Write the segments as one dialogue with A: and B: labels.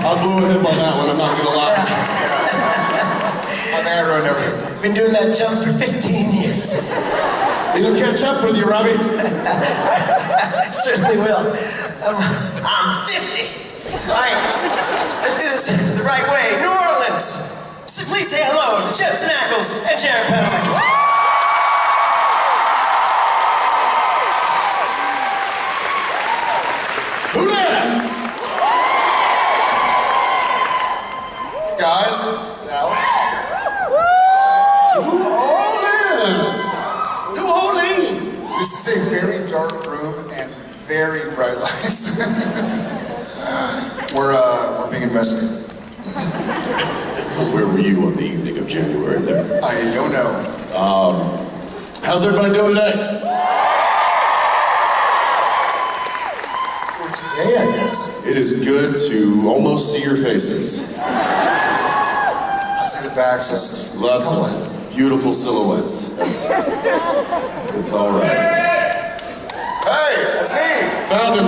A: I'll boo him on that one, I'm not gonna lie.
B: I think I ruined everything.
C: Been doing that jump for 15 years.
A: He'll catch up with you, Robbie.
C: Certainly will. I'm 50. All right, let's do this the right way. New Orleans. So please say hello to Jensen, Ackles, and Jared Padalecki.
A: Who that?
B: Guys, Alex.
A: New Orleans.
B: This is a very dark room and very bright lights. We're being investigated.
A: Where were you on the evening of January there?
B: I don't know.
A: How's everybody doing today?
B: Well, today, I guess.
A: It is good to almost see your faces.
B: I see the backs.
A: Lots of beautiful silhouettes. It's all right.
B: Hey, that's me.
A: Found him.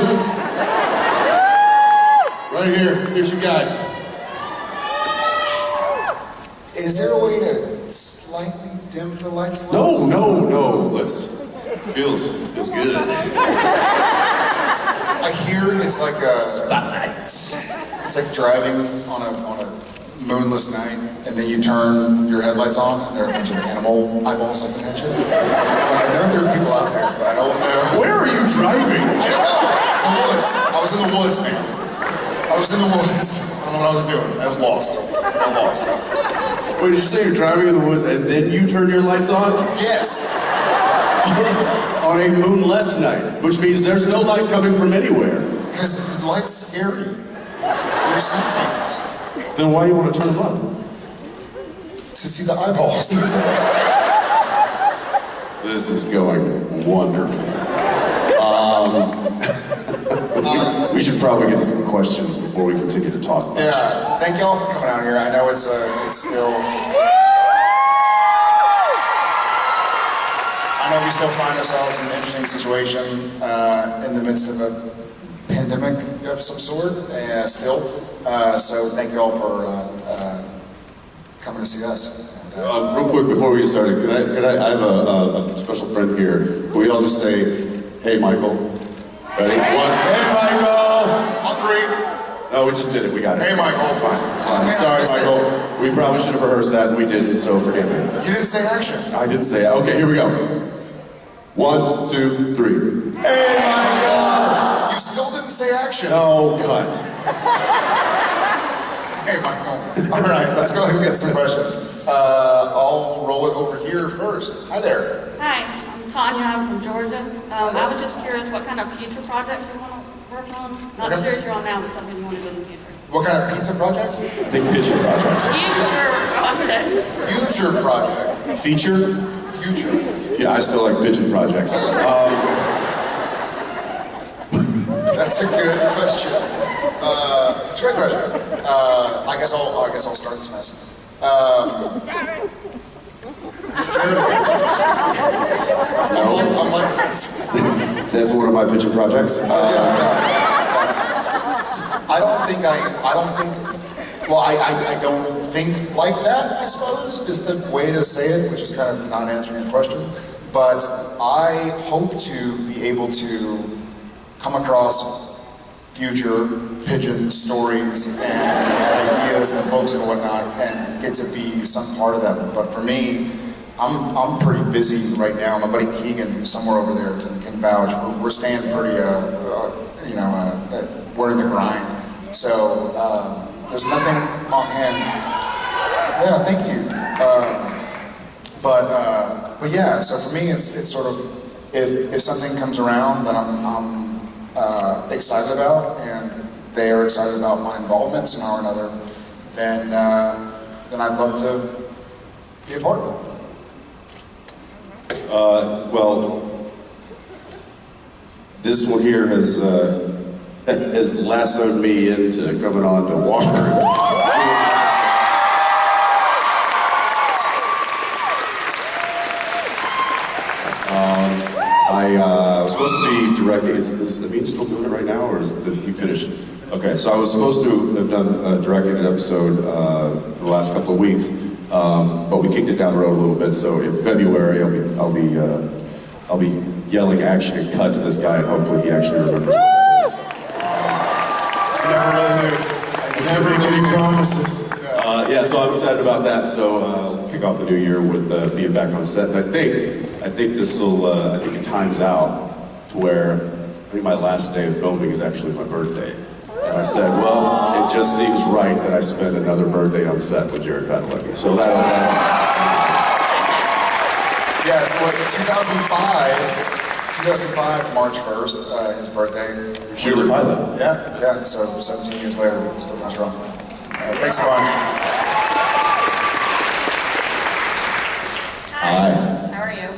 A: Right here. Here's your guy.
B: Is there a way to slightly dim the lights?
A: No. Feels good.
B: I hear it's like a
A: Spotlights.
B: It's like driving on a moonless night, and then you turn your headlights on, and there are a bunch of animal eyeballs looking at you. Like, I know there are people out there, but I don't know.
A: Where are you driving?
B: I don't know. The woods. I was in the woods, man. I was in the woods. I don't know what I was doing. I was lost. I'm lost.
A: Wait, did you say you're driving in the woods and then you turn your lights on?
B: Yes.
A: On a moonless night, which means there's no light coming from anywhere.
B: Because the light's scary. You see things.
A: Then why do you want to turn them on?
B: To see the eyeballs.
A: This is going wonderful. We should probably get to some questions before we continue to talk.
B: Yeah, thank y'all for coming out here. I know it's still... I know we still find ourselves in an interesting situation in the midst of a pandemic of some sort, still. So thank you all for coming to see us. And,
A: Real quick before we get started, I have a special friend here. Can we all just say, hey, Michael? Ready? One, hey, Michael!
B: On three.
A: No, we just did it. We got it.
B: Hey, Michael.
A: Fine. It's fine.
B: Man,
A: Sorry, Michael. We probably should have rehearsed that, and we didn't, so forgive me.
B: You didn't say action.
A: I didn't say it. Okay, here we go. 1, 2, 3. Hey, Michael!
B: You still didn't say action.
A: No, cut.
B: Hey, Michael. All right, let's go ahead and get some questions. I'll roll it over here first. Hi there.
D: Hi, I'm Tanya. I'm from Georgia. I was just curious what kind of future projects you want to work on. Not the series you're on now, but something you want to do in the future.
B: What kind of pizza project?
A: I think pigeon project.
D: Future project.
B: Future project.
A: Feature?
B: Future.
A: Yeah, I still like pigeon projects.
B: That's a good question. It's a great question. I guess I'll start this mess. I'm like
A: That's one of my pigeon projects.
B: I don't think like that, I suppose, is the way to say it, which is kind of not answering your question. But I hope to be able to come across future pigeon stories and ideas and books and whatnot and get to be some part of them. But for me, I'm pretty busy right now. My buddy Keegan, who's somewhere over there, can vouch. We're staying pretty, we're in the grind. So there's nothing offhand. Yeah, thank you. But yeah, so for me, it's sort of if something comes around that I'm excited about, and they are excited about my involvement somehow or another, then I'd love to be a part of it.
A: Well, this one here has lassoed me into coming on to Walker. I was supposed to be directing. Is Amin still doing it right now, or did he finish it? Okay, so I was supposed to have done directing an episode for the last couple of weeks, but we kicked it down the road a little bit. So in February, I'll be yelling action and cut to this guy, and hopefully he actually remembers what that is.
B: I never really knew promises.
A: Yeah, so I'm excited about that. So we'll kick off the new year with being back on set. And I think this will. I think it times out to where I think my last day of filming is actually my birthday. And I said, well, it just seems right that I spend another birthday on set with Jared Padalecki. So that'll.
B: Yeah, 2005, March 1st, his birthday.
A: We were pilot.
B: Yeah, so 17 years later, still going strong. Thanks a bunch.
E: Hi. How are you?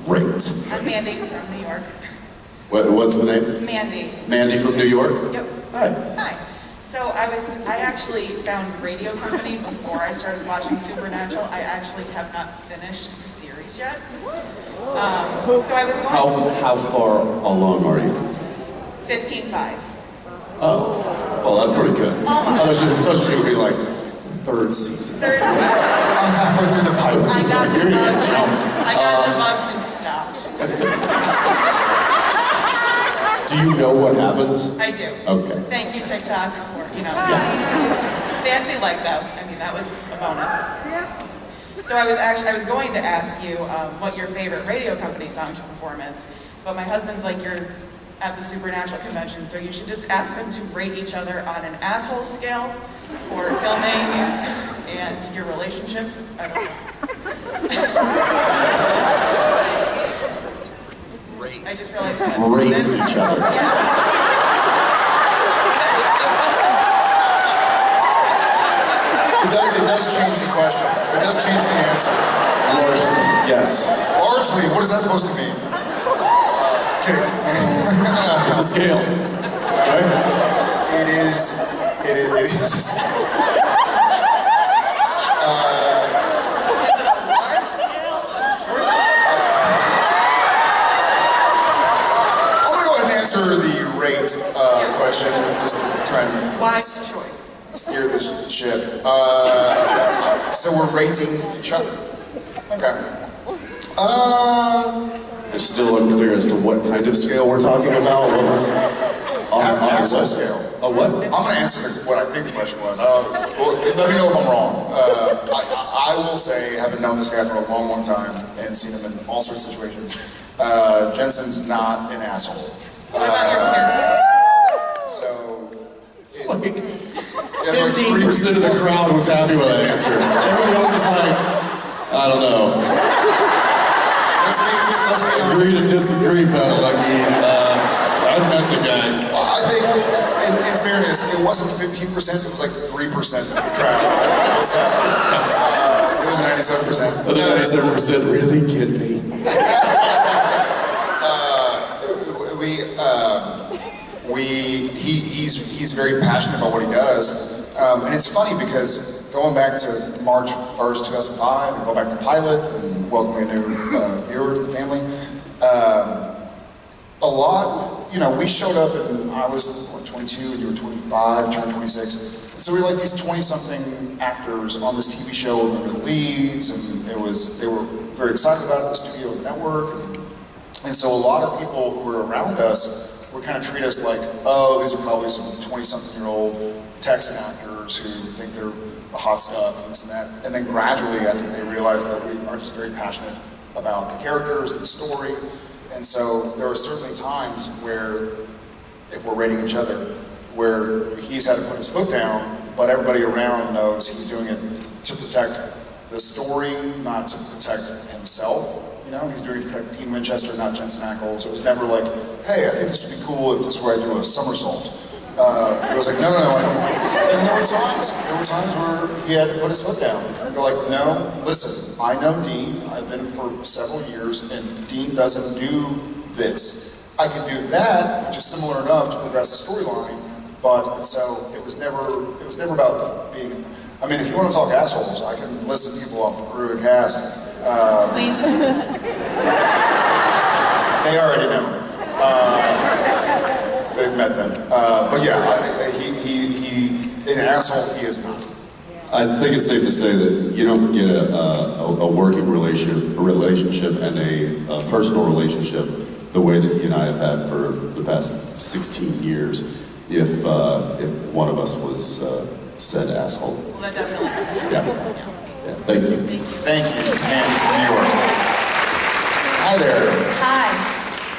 A: Great.
E: I'm Mandy from New York.
A: What's the name?
E: Mandy.
A: Mandy from New York?
E: Yep.
A: Hi.
E: Hi. So I actually found Radio Company before I started watching Supernatural. I actually have not finished the series yet. So I was going
A: How far along are you?
E: 15.5.
A: Oh, well, that's pretty good.
E: Almost.
A: I was just going to be like third season.
E: Third season.
B: I'm halfway through the pilot.
E: I got
A: You're gonna get jumped.
E: I got the bugs and stopped.
A: Do you know what happens?
E: I do.
A: Okay.
E: Thank you, TikTok, for, fancy like though. I mean, that was a bonus. So I was going to ask you what your favorite Radio Company song to perform is, but my husband's like, you're at the Supernatural convention, so you should just ask them to rate each other on an asshole scale for filming and your relationships. I don't know. I just realized you had
A: Rate
E: something.
A: each other.
E: Yes.
B: It does change the question. It does change the answer.
A: Largely, yes.
B: Largely, what is that supposed to mean? Kidding.
A: It's a scale. Right?
B: It is. I'm gonna go ahead and answer the rate question, just to try and
E: Wise choice.
B: steer this ship. So we're rating each other. Okay.
A: It's still unclear as to what kind of scale we're talking about. What was
B: Asshole scale.
A: Oh, what?
B: I'm going to answer what I think the question was. Well, let me know if I'm wrong. I will say, having known this guy for a long, long time and seen him in all sorts of situations, Jensen's not an asshole. So,
A: it's like 15% of the crowd was happy with that answer. Everybody else was like, I don't know.
B: Let's be honest.
A: Agree to disagree, Padalecki. I've met the guy.
B: Well, I think, in fairness, it wasn't 15%, it was like 3% of the crowd. The other 97%.
A: The other 97% really get me.
B: He's very passionate about what he does. And it's funny because going back to March 1st, 2005, and go back to Pilot and welcoming a new viewer to the family, a lot, you know, we showed up and I was 22 and you were 25, turned 26. And so we were like these 20-something actors on this TV show, and we were the leads, and they were very excited about it, the studio and the network. And so a lot of people who were around us would kind of treat us like, oh, these are probably some 20-something-year-old Texan actors who think they're hot stuff and this and that. And then gradually, I think they realized that we are just very passionate about the characters and the story. And so there are certainly times where, if we're rating each other, where he's had to put his foot down, but everybody around knows he's doing it to protect the story, not to protect himself. You know, he's doing it to protect Dean Winchester, not Jensen Ackles. It was never like, hey, I think this would be cool if this is where I do a somersault. It was like, no. And there were times where he had to put his foot down. You're like, no, listen, I know Dean. I've been for several years, and Dean doesn't do this. I can do that, which is similar enough to progress the storyline. But so it was never about being. I mean, if you want to talk assholes, I can list people off the crew and cast.
E: Please do.
B: They already know. They've met them. But yeah, he an asshole he is not.
A: I think it's safe to say that you don't get a working relationship and a personal relationship the way that he and I have had for the past 16 years if one of us was said asshole.
E: Well, that definitely makes sense.
A: Yeah. Thank you.
B: Thank you, Andy from New York. Hi there.
F: Hi,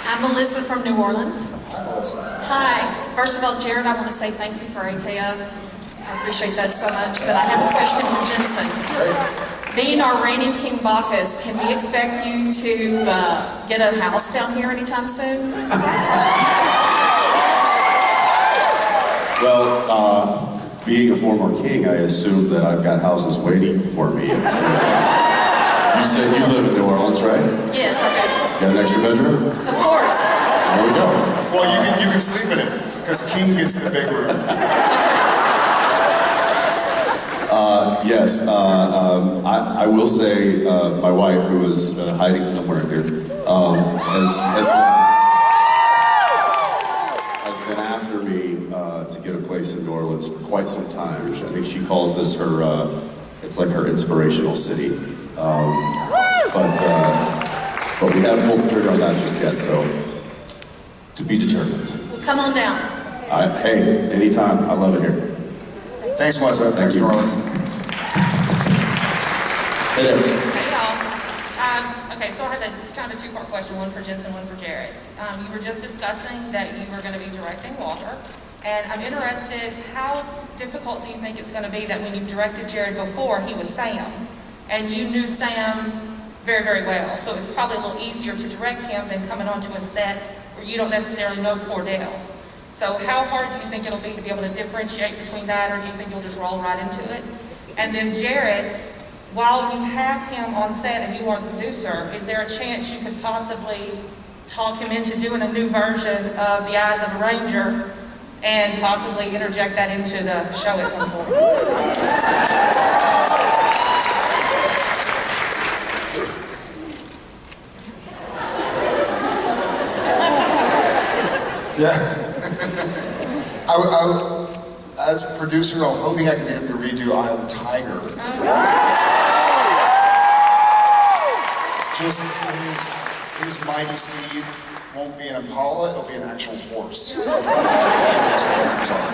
F: I'm Melissa from New Orleans.
B: Hi, Melissa.
F: Hi. First of all, Jared, I want to say thank you for AKF. I appreciate that so much. But I have a question for Jensen. Being our reigning King Bacchus, can we expect you to get a house down here anytime soon?
A: Well, being a former king, I assume that I've got houses waiting for me. You said you live in New Orleans, right?
F: Yes, I do.
A: Got an extra bedroom?
F: Of course.
A: There we go.
B: Well, you can sleep in it because King gets the big room.
A: Yes, I will say my wife, who is hiding somewhere here, has been after me to get a place in New Orleans for quite some time. I think she calls this her, it's like her inspirational city. But we haven't pulled the trigger on that just yet, so to be determined.
F: Well, come on down.
A: Hey, anytime. I love it here.
B: Thanks, Melissa. Thanks, New Orleans.
A: Hey there.
E: Hey, y'all. Okay, so I have a kind of a two-part question, one for Jensen, one for Jared. You were just discussing that you were going to be directing Walter, and I'm interested, how difficult do you think it's going to be that when you directed Jared before, he was Sam, and you knew Sam very, very well, so it was probably a little easier to direct him than coming onto a set where you don't necessarily know Cordell. So how hard do you think it'll be to be able to differentiate between that, or do you think you'll just roll right into it? And then Jared, while you have him on set and you are the producer, is there a chance you could possibly talk him into doing a new version of The Eyes of a Ranger and possibly interject that into the show at some point?
B: Yeah. As a producer, I'm hoping I can get him to redo Eye of the Tiger. just his mighty steed won't be an Impala, it'll be an actual horse.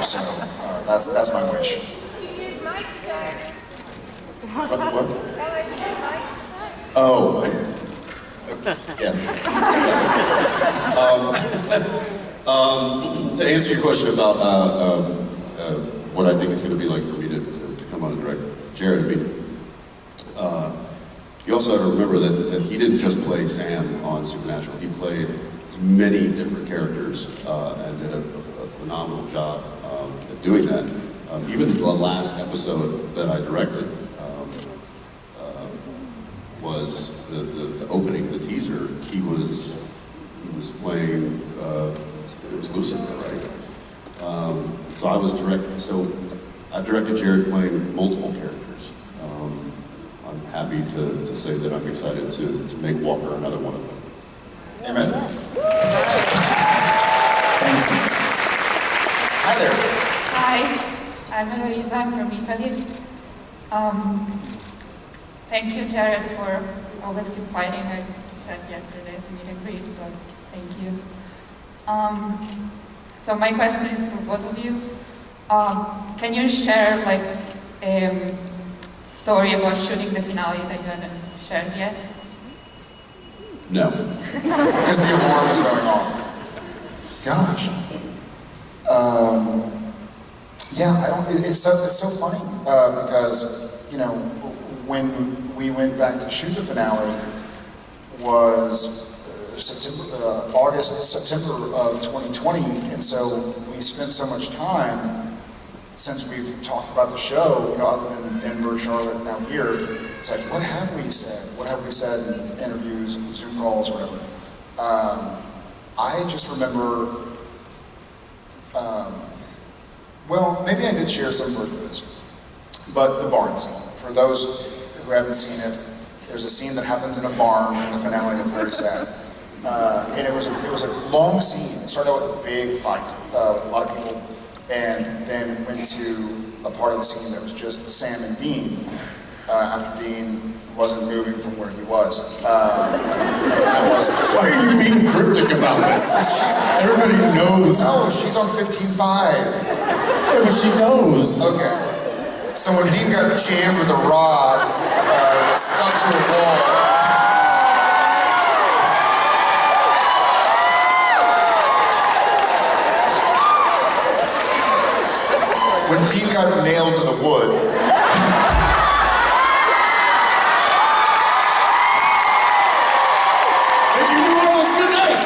B: So that's my wish.
A: What? Oh. Yes. To answer your question about what I think it's going to be like for me to come on and direct Jared, I mean, you also have to remember that he didn't just play Sam on Supernatural. He played many different characters and did a phenomenal job at doing that. Even the last episode that I directed was the opening, the teaser. He was playing. It was Lucifer, right? So I directed Jared playing multiple characters. I'm happy to say that I'm excited to make Walker another one of them.
B: Amen. Thank you. Hi there.
G: Hi, I'm Eloisa, I'm from Italy. Thank you, Jared, for always keep fighting. I said yesterday to meet and greet, but thank you. So my question is for both of you. Can you share like a story about shooting the finale that you haven't shared yet?
A: No.
B: Because the alarm is going off. Gosh. Yeah, I don't. It's so funny because when we went back to shoot the finale was September of 2020, and so we spent so much time since we've talked about the show, other than Denver, Charlotte, and now here. It's like, what have we said? What have we said in interviews, Zoom calls, whatever? I just remember. Well, maybe I did share some version of this, but the barn scene. For those who haven't seen it, there's a scene that happens in a barn in the finale that's very sad. And it was a long scene. It started out with a big fight with a lot of people, and then went to a part of the scene that was just Sam and Dean, after Dean wasn't moving from where he was. And I was just.
A: Why are you being cryptic about this? Everybody knows.
B: No, she's on 15.5.
A: Yeah, but she knows.
B: Okay. So when Dean got jammed with a rod, stuck to a wall. When Dean got nailed to the wood.
A: Thank you, New Orleans. Good night.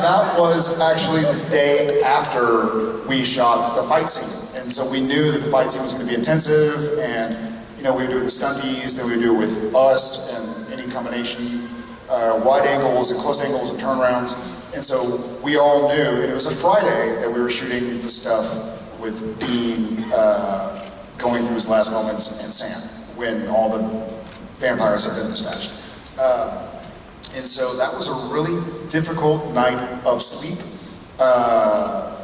B: That was actually the day after we shot the fight scene. And so we knew that the fight scene was going to be intensive, and we would do it with the stunties, then we would do it with us, and any combination, wide angles and close angles and turnarounds. And so we all knew, and it was a Friday that we were shooting the stuff with Dean going through his last moments and Sam, when all the vampires had been dispatched. And so that was a really difficult night of sleep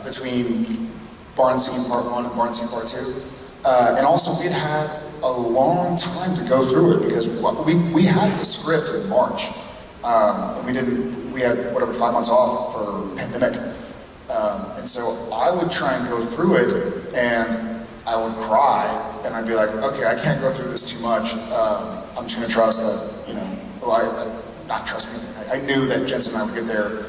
B: between barn scene part 1 and barn scene part 2. And also we'd had a long time to go through it because we had the script in March. And we had 5 months off for pandemic. And so I would try and go through it and I would cry and I'd be like, okay, I can't go through this too much. I'm just gonna trust that, not trust anything. I knew that Jensen and I would get there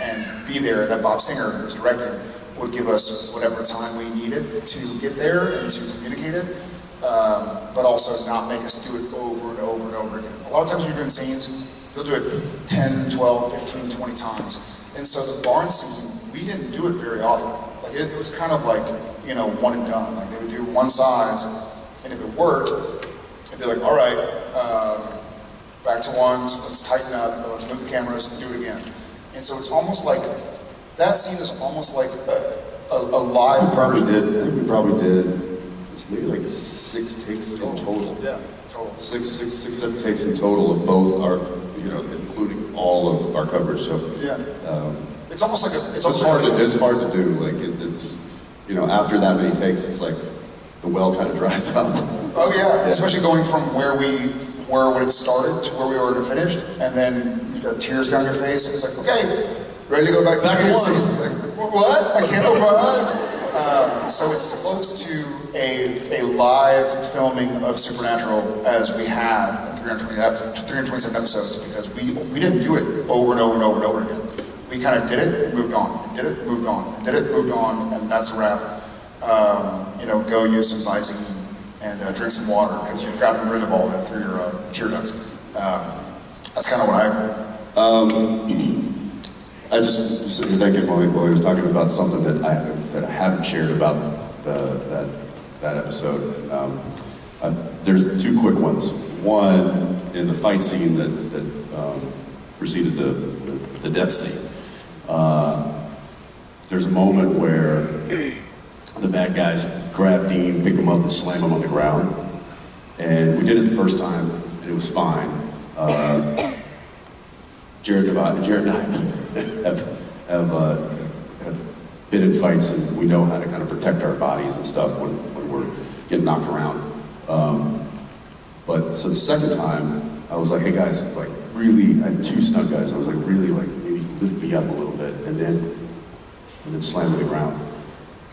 B: and be there, that Bob Singer, who was directing, would give us whatever time we needed to get there and to communicate it, but also not make us do it over and over and over again. A lot of times when you're doing scenes, they'll do it 10, 12, 15, 20 times. And so the barn scene, we didn't do it very often. Like it was kind of like, one and done. Like they would do one size, and if it worked, they'd be like, all right, back to ones, let's tighten up, let's move the cameras, and do it again. And so it's almost like, that scene is almost like a live version.
A: We probably did maybe like 6 takes in total.
B: Yeah, total.
A: Six, 7 takes in total of both our, including all of our coverage. So
B: yeah, it's almost like
A: it's hard to do. Like it's after that many takes, it's like the well kind of dries up.
B: Oh yeah, especially going from where it started to where we were finished, and then you got tears down your face, and it's like, okay, ready to go back to the beginning. Like, what? I can't open my eyes. So it's close to a live filming of Supernatural as we have in 327 episodes, because we didn't do it over and over and over and over again. We kind of did it, moved on, and did it, moved on, and did it, moved on, and that's a wrap. Go use some Visine and drink some water, because you've gotten rid of all that through your tear ducts. That's kind of what
A: I just was thinking while he was talking about something that I haven't shared about that episode. There's two quick ones. One, in the fight scene that preceded the death scene. There's a moment where the bad guys grab Dean, pick him up, and slam him on the ground. And we did it the first time, and it was fine. Jared and I have been in fights, and we know how to kind of protect our bodies and stuff when we're getting knocked around. But so the second time, I was like, hey guys, like really, I had two stunt guys. I was like, really, like maybe lift me up a little bit, and then slam to the ground.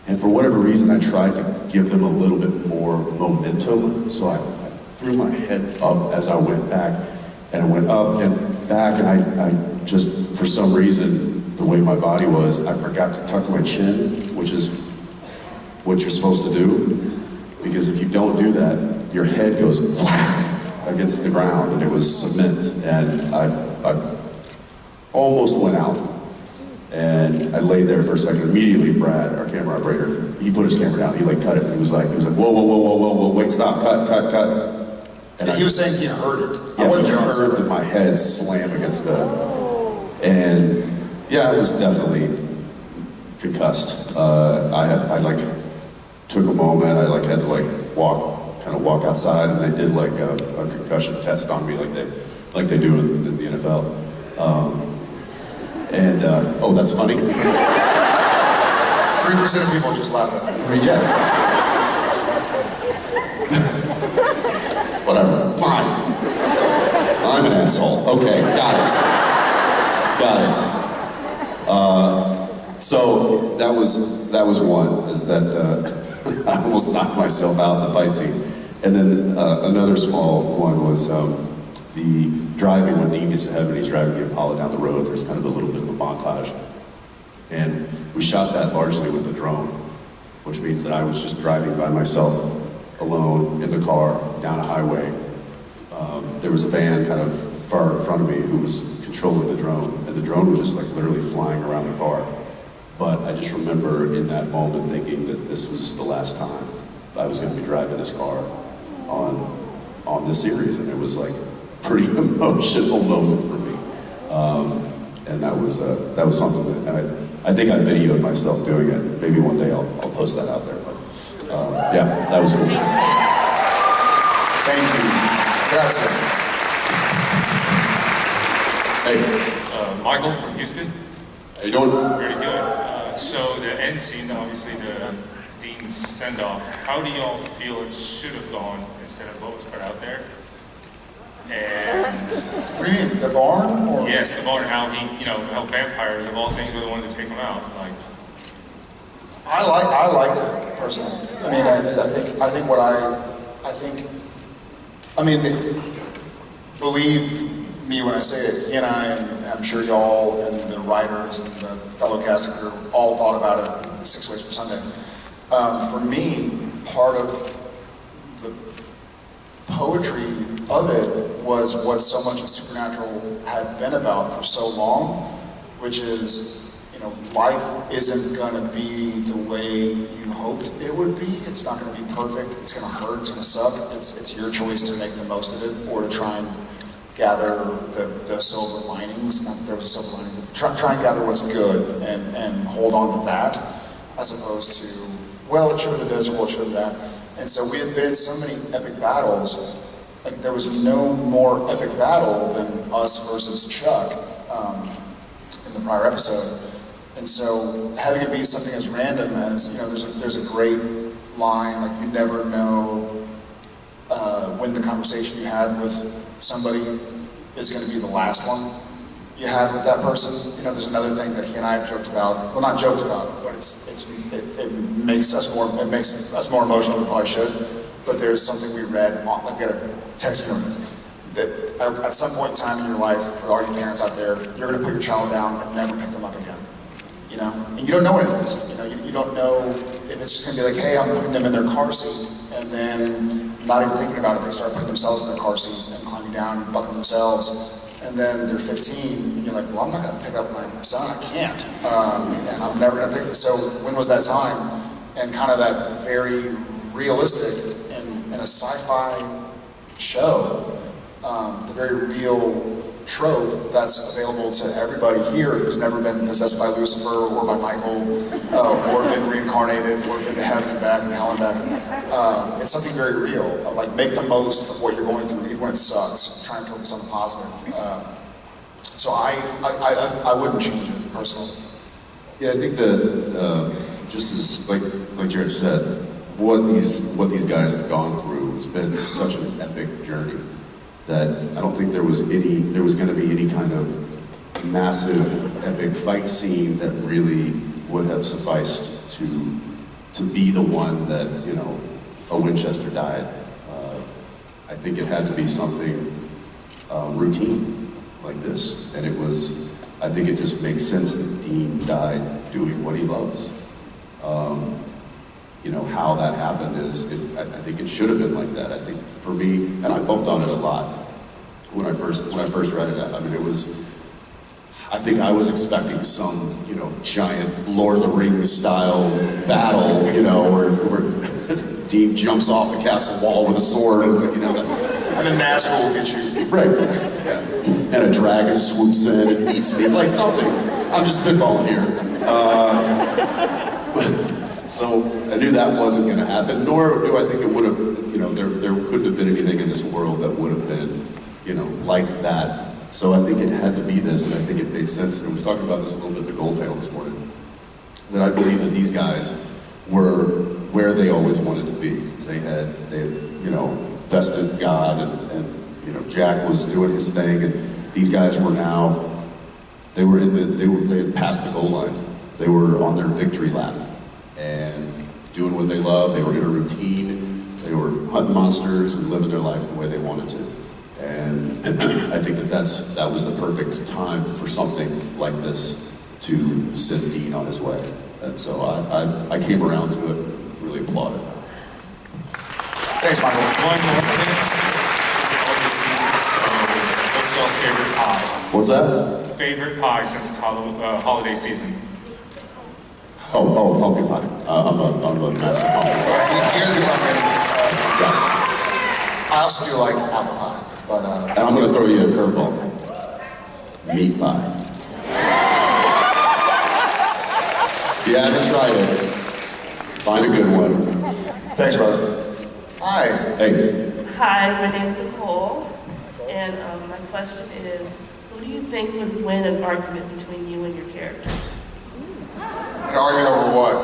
A: And for whatever reason, I tried to give them a little bit more momentum. So I threw my head up as I went back, and I went up and back, and I just, for some reason, the way my body was, I forgot to tuck my chin, which is what you're supposed to do. Because if you don't do that, your head goes whack against the ground, and it was cement, and I almost went out. And I laid there for a second. Immediately, Brad, our camera operator, he put his camera down. He like cut it. He was like, whoa, wait, stop, cut.
B: And he was saying he heard it.
A: Yeah, he heard my head slam against and yeah, it was definitely concussed. I like took a moment. I like had to like walk outside, and they did like a concussion test on me, like they do in the NFL. Oh, that's funny.
B: 3% of people just laughed at me.
A: Yeah. Whatever, fine. I'm an asshole. Okay, got it. So that was one, is that I almost knocked myself out in the fight scene. And then another small one was the driving, when Dean gets to heaven, he's driving the Impala down the road. There's kind of a little bit of a montage. And we shot that largely with the drone, which means that I was just driving by myself, alone, in the car, down a highway. There was a van kind of far in front of me who was controlling the drone, and the drone was just like literally flying around the car. But I just remember in that moment thinking that this was the last time I was going to be driving this car on this series, and it was like pretty emotional moment for me, and that was something that I think I videoed myself doing it. Maybe one day I'll post that out there. But yeah, that was cool.
B: Thank you. Grazie.
A: Hey,
H: Michael from Houston.
A: how you doing?
H: Very good. So the end scene, obviously the Dean's send-off. How do y'all feel it should have gone instead of what was put out there? And
B: What do you mean, the barn? Or?
H: yes, the barn. How how vampires of all things were the ones to take him out. Like,
B: I liked it personally. I mean, believe me when I say it. He and I'm sure y'all and the writers and the fellow cast and crew all thought about it 6 weeks per Sunday. For me, part of the poetry of it was what so much of Supernatural had been about for so long, which is, life isn't going to be the way you hoped it would be. It's not going to be perfect. It's going to hurt. It's going to suck. It's your choice to make the most of it, or to try and gather the silver linings. Not that there was a silver lining. But try and gather what's good and hold on to that, as opposed to, well, it should have been this, or well, it should have been that. And so we had been in so many epic battles. Like, there was no more epic battle than us versus Chuck in the prior episode. And so having it be something as random as, there's a great line, like, you never know when the conversation you had with somebody is going to be the last one you had with that person. You know, there's another thing that he and I have joked about. Well, not joked about, but it makes us more emotional than we probably should. But there's something we read, like we had a text from that at some point in time in your life, for all you parents out there, you're going to put your child down and never pick them up again. You know, and you don't know what it is. You know, you don't know if it's just going to be like, hey, I'm putting them in their car seat, and then not even thinking about it, they start putting themselves in their car seat and climbing down and bucking themselves. And then they're 15, and you're like, well, I'm not going to pick up my son, I can't. And I'm never going to pick him. So when was that time? And kind of that very realistic, in a sci-fi show, the very real trope that's available to everybody here who's never been possessed by Lucifer or by Michael, or been reincarnated, or been to heaven and back and hell and back. It's something very real. Like, make the most of what you're going through, even when it sucks. Try and focus on the positive. So I wouldn't change it personally.
A: Yeah, I think that just as like Jared said, what these guys have gone through has been such an epic journey that I don't think there was going to be any kind of massive epic fight scene that really would have sufficed to be the one that, you know, a Winchester died. I think it had to be something routine like this, and it was. I think it just makes sense that Dean died doing what he loves. You know, how that happened I think it should have been like that. I think for me, and I bumped on it a lot when I first read it. I mean, it was, I think I was expecting some, you know, giant Lord of the Rings style battle, you know, where Dean jumps off the castle wall with a sword, and, you know,
B: and then Nazgul will get you.
A: Right. Yeah. And a dragon swoops in and eats me, like something. I'm just spitballing here. So I knew that wasn't going to happen, nor do I think it would have, you know, there couldn't have been anything in this world that would have been, you know, like that. So I think it had to be this, and I think it made sense. And I was talking about this a little bit at the Gold Panel this morning, that I believe that these guys were where they always wanted to be. They had you know, vested God, and you know, Jack was doing his thing, and these guys were now, they had passed the goal line. They were on their victory lap and doing what they love. They were in a routine. They were hunting monsters and living their life the way they wanted to. And I think that was the perfect time for something like this to send Dean on his way. And so I came around to it, really applauded.
B: Thanks, Michael.
H: One more thing. All this season, so what's y'all's favorite pie?
A: What's that?
H: Favorite pie since it's holiday season.
A: Oh, pumpkin pie. I'm a massive pumpkin pie.
B: You're the pumpkin. I also do like apple pie, but
A: and I'm going to throw you a curveball. Meat pie. If you haven't tried it, find a good one.
B: Thanks, brother. Hi.
A: Hey.
I: Hi, my name is Nicole, and my question is, who do you think would win an argument between you and your characters?
B: An argument over what?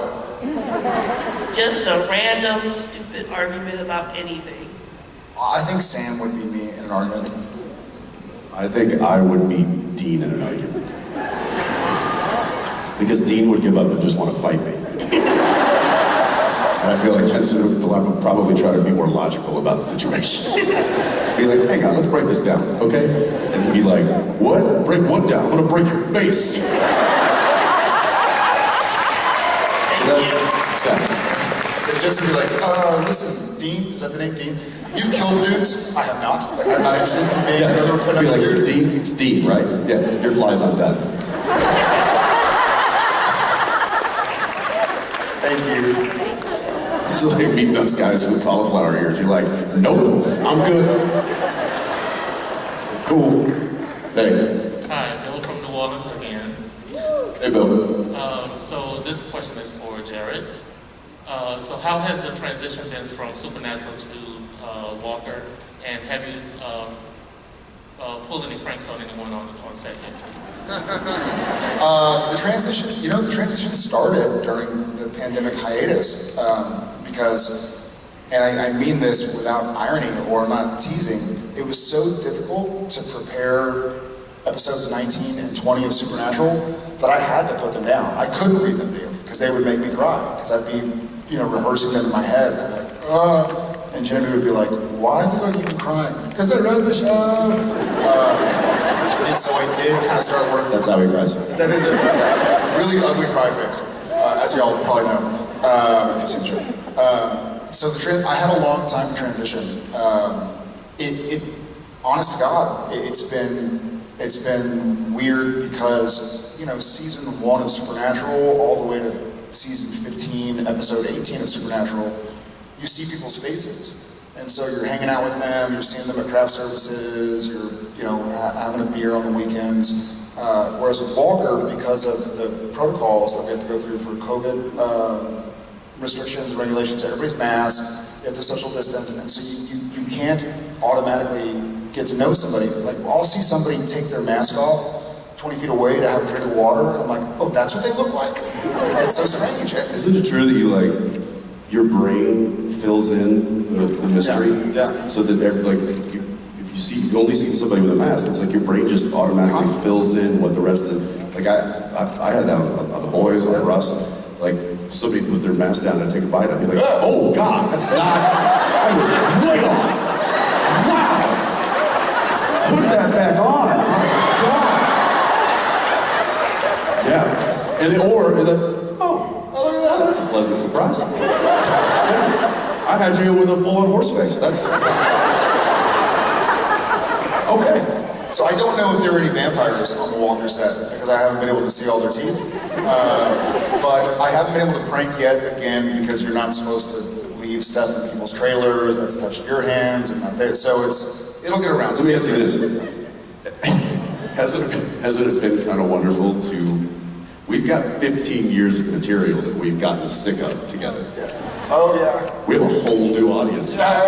I: Just a random, stupid argument about anything.
B: I think Sam would beat me in an argument.
A: I think I would beat Dean in an argument. Because Dean would give up and just want to fight me. And I feel like Jensen would probably try to be more logical about the situation. Be like, hang on, let's break this down, okay? And he'd be like, what? Break what down? I'm gonna break your face. So
B: And Jensen would be like, listen, Dean, is that the name, Dean? You've killed dudes? I have not. Like, I'm not interested in being another
A: be like,
B: dude.
A: Dean, it's Dean, right? Yeah, your fly's on deck.
B: Thank you.
A: It's like meeting those guys with cauliflower ears. You're like, nope, I'm good. Cool. Hey.
J: Hi, Bill from New Orleans again.
A: Hey, Bill.
J: So this question is for Jared. So how has the transition been from Supernatural to Walker? And have you pulled any pranks on anyone on set yet?
B: The transition started during the pandemic hiatus because and I mean this without irony or I'm not teasing, it was so difficult to prepare episodes 19 and 20 of Supernatural that I had to put them down. I couldn't read them daily because they would make me cry, because I'd be, rehearsing them in my head, and I'd be like, and Jennifer would be like, why do you keep crying? Because I read the show. And so I did kind of start working.
A: That's how he cries.
B: That is a really ugly cry face, as y'all probably know, if you've seen the show. So I had a long time to transition. Honest to God, it's been weird because, season 1 of Supernatural all the way to season 15, episode 18 of Supernatural, you see people's faces. And so you're hanging out with them, you're seeing them at craft services, you're, having a beer on the weekends. Whereas with Walker, because of the protocols that we have to go through for COVID restrictions and regulations, everybody's masked, you have to social distance, and so you can't automatically get to know somebody. Like, I'll see somebody take their mask off 20 feet away to have a drink of water, and I'm like, oh, that's what they look like? It's so strange.
A: Isn't it true that your brain fills in the mystery?
B: Yeah.
A: So that, if you only see somebody with a mask, it's like your brain just automatically fills in what the rest is. Like, I had that on the boys, on Russ, like, somebody put their mask down and take a bite, I'd be like, oh God, that's not, I was way off. Wow! Put that back on, my God! Yeah, and that's a pleasant surprise. Yeah. I had you with a full-on horse face, that's... Okay.
B: So I don't know if there are any vampires on the Walker set, because I haven't been able to see all their teeth. But I haven't been able to prank yet, again, because you're not supposed to leave stuff in people's trailers that's touching your hands and not there. So it'll get around.
A: Let me ask you this. Hasn't it been kind of wonderful to... We've got 15 years of material that we've gotten sick of together.
B: Yes. Oh, yeah.
A: We have a whole new audience. How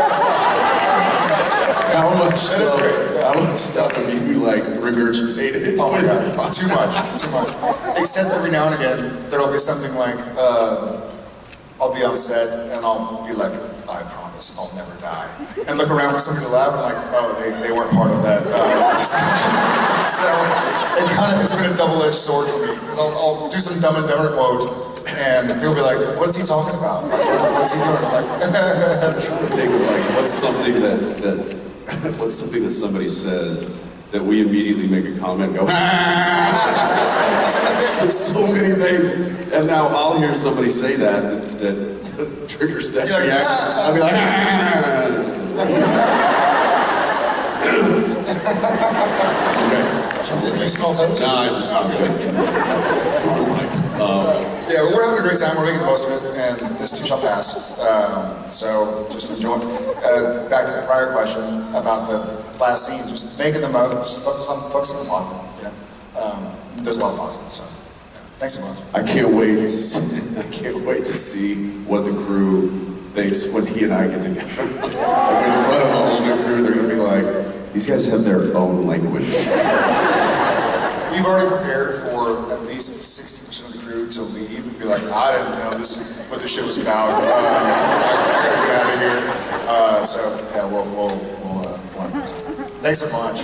A: much stuff have you, regurgitated?
B: Oh my God, too much. Except every now and again, there'll be something like, I'll be on set, and I'll be like, I promise I'll never die. And look around for somebody to laugh, and I'm like, oh, they weren't part of that discussion. So, it's been a double-edged sword for me, because I'll do some Dumb and Dumber quote, and people will be like, what is he talking about? Like, what's he doing? I'm like,
A: I'm trying to think of, what's something that somebody says that we immediately make a comment and go, so many things. And now I'll hear somebody say that triggers that reaction. I'll be like,
B: okay. Jensen, do you smell toast?
A: No, I just...
B: Yeah, well, we're having a great time. We're making the most of it, and this too shall pass. So just enjoy. Back to the prior question about the last scene, just making the most, focus on the positive. Yeah, there's a lot of positive. So, yeah. Thanks so much.
A: I can't wait to see what the crew thinks when he and I get together. Like, in front of a whole new crew, they're gonna be like, these guys have their own language.
B: We've already prepared for at least 60% of the crew to leave and be like, I didn't know this is what this shit was about. I gotta get out of here. So yeah, we'll have a time. Thanks so much.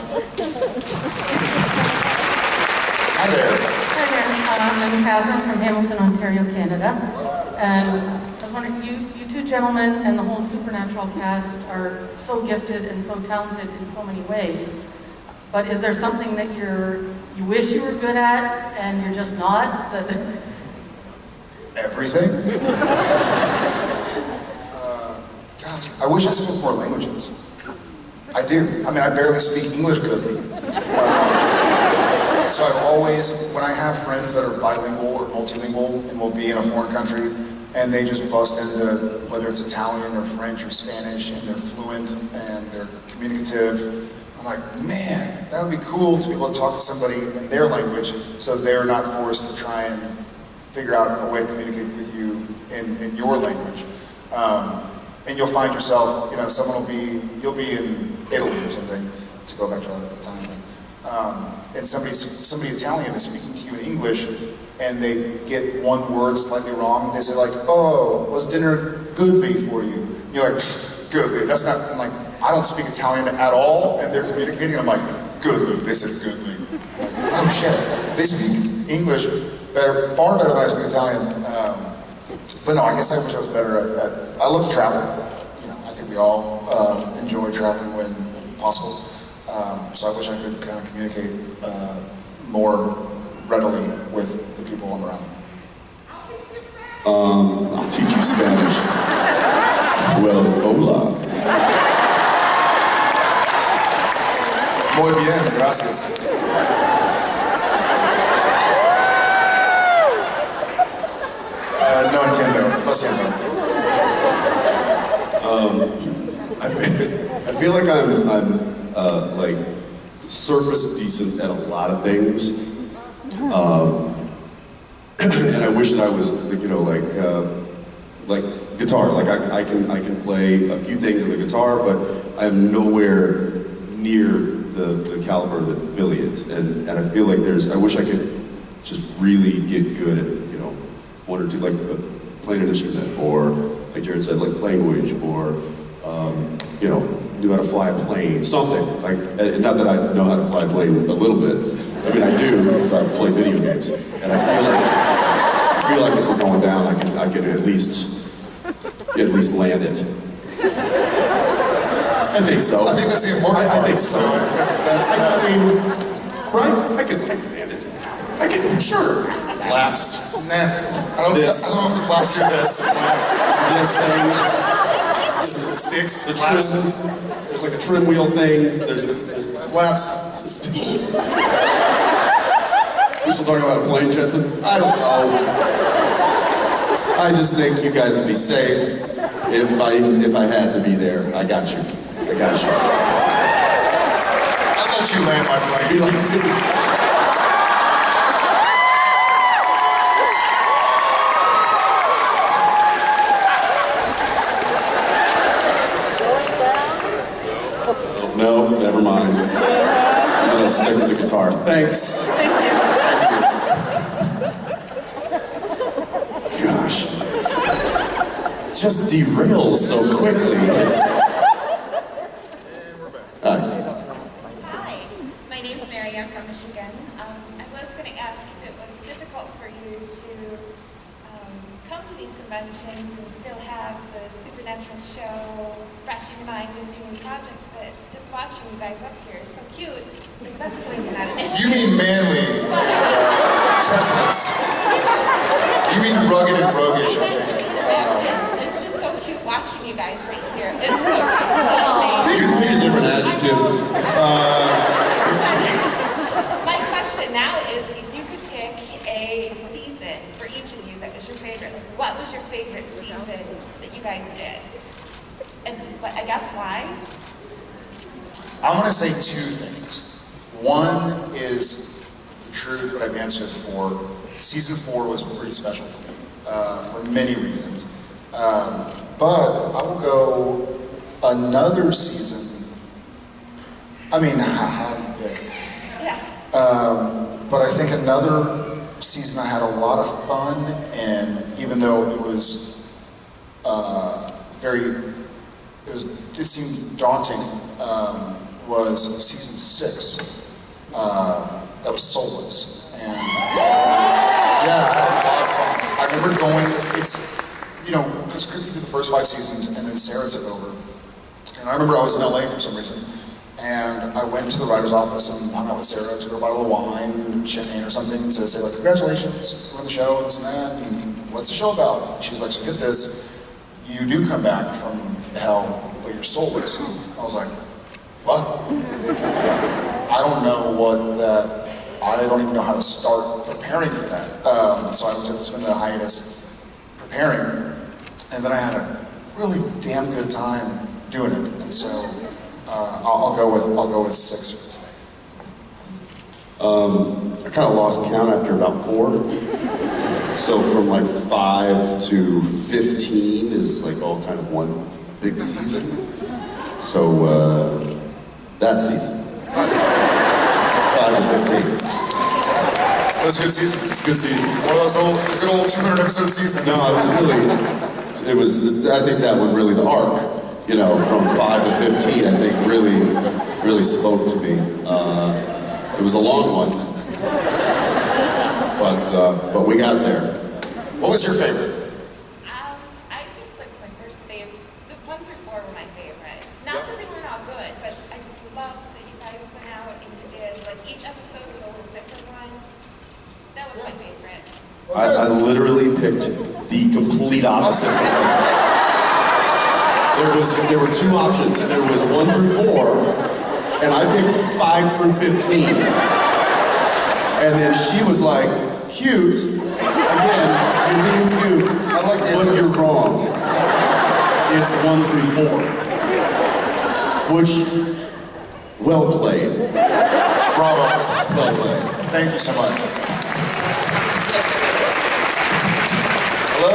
B: Hi there.
K: Hi there. I'm Catherine from Hamilton, Ontario, Canada. And I was wondering, you two gentlemen and the whole Supernatural cast are so gifted and so talented in so many ways. But is there something that you wish you were good at and you're just not?
B: Everything? God, I wish I spoke more languages. I do. I mean, I barely speak English goodly. So I've always, when I have friends that are bilingual or multilingual and will be in a foreign country, and they just bust into, whether it's Italian or French or Spanish, and they're fluent and they're communicative, I'm like, man, that would be cool to be able to talk to somebody in their language so they're not forced to try and figure out a way to communicate with you in your language. And you'll find yourself, you'll be in Italy or something, to go back to our Italian, and somebody Italian is speaking to you in English, and they get one word slightly wrong, and they say like, oh, was dinner goodly for you? You're like, good, Lou. That's not, I'm like, I don't speak Italian at all, and they're communicating. I'm like, good, Lou. They said good, Lou. Like, oh shit, they speak English better, far better than I speak Italian. But no, I guess I wish I was better at I love to travel. You know, I think we all enjoy traveling when possible. So I wish I could kind of communicate more readily with the people I'm around.
A: I'll teach you Spanish. Well, hola.
B: Muy bien, gracias. No entiendo, lo siento.
A: I feel like I'm like surface decent at a lot of things, and I wish that I was, you know, like guitar. Like I can play a few things on the guitar, but I'm nowhere near the caliber that Billy is, and I feel like I wish I could just really get good at, you know, one or two, like playing an instrument, or like Jared said, like language, or you know, knew how to fly a plane, something. Like, and not that I know how to fly a plane a little bit. I mean, I do because I've played video games, and I feel like if we're going down, I can at least land it. I think so.
B: I think that's the important part.
A: I think so.
B: That's,
A: I mean, right? I can land it. I can, sure. Flaps.
B: Nah, I don't know if the flaps do this. Flaps.
A: This thing.
B: Sticks.
A: The trim. There's like a trim wheel thing. There's flaps. We're still talking about a plane, Jensen? I don't know. I just think you guys would be safe if I had to be there. I got you. I got you.
B: I'll let you land my plane.
A: No, never mind. I'm gonna stick with the guitar. Thanks.
K: Thank you.
A: Gosh. Just derails so quickly. It's...
L: Hi, my name's Mary. I'm from Michigan. I was going to ask if it was difficult for you to come to these conventions and still have the supernatural show fresh in your mind with your new projects, but just watching you guys up here is so cute. That's clearly not an issue.
B: You mean manly, treacherous. You mean rugged and roguish, I think.
L: It's just so cute watching you guys right here. It's so cute.
A: You need a different adjective.
L: My question now is, if you could pick a season for each of you that was your favorite, like what was your favorite season that you guys did? And I guess why?
B: I'm going to say two things. One is the truth, what I've answered before. Season 4 was pretty special for me, for many reasons. But I will go another season. I mean, how do you pick?
L: Yeah.
B: But I think another season I had a lot of fun, and even though it was it seemed daunting, was season 6. That was Soulless, and yeah, I had a lot of fun. I remember going. It's, you know, because Christy did the first 5 seasons, and then Sarah took over. And I remember I was in LA for some reason, and I went to the writer's office and hung out with Sarah, took her a bottle of wine and champagne or something to say, like, congratulations, we're on the show, this and that, and what's the show about? And she was like, so get this, you do come back from hell, but you're soulless. I was like, what? I don't know what that, I don't even know how to start preparing for that. So I was able to spend the hiatus preparing, and then I had a really damn good time doing it. And so I'll go with 6 for today.
A: I kind of lost count after about 4. So from like 5 to 15 is like all kind of one big season. So that season. 5 to 15. It
B: was a good season.
A: It's a good season.
B: One of those good old 200 episode seasons.
A: No, it I think that one really, the arc, you know, from 5 to 15, I think really spoke to me. It was a long one, but we got there.
B: What was your favorite?
L: I think like my first favorite, the 1 through 4 were my favorite. Not that they were not good, but I just loved that you guys went out and you did, like each episode was a little different one. That was my favorite.
A: I literally picked the complete opposite. There were 2 options. There was 1 through 4, and I picked 5 through 15. And then she was like, cute. Again, you're being cute.
B: I like the
A: but you're wrong. It's 1 through 4. Which, well played.
B: Bravo.
A: Well played.
B: Thank you so much. Hello.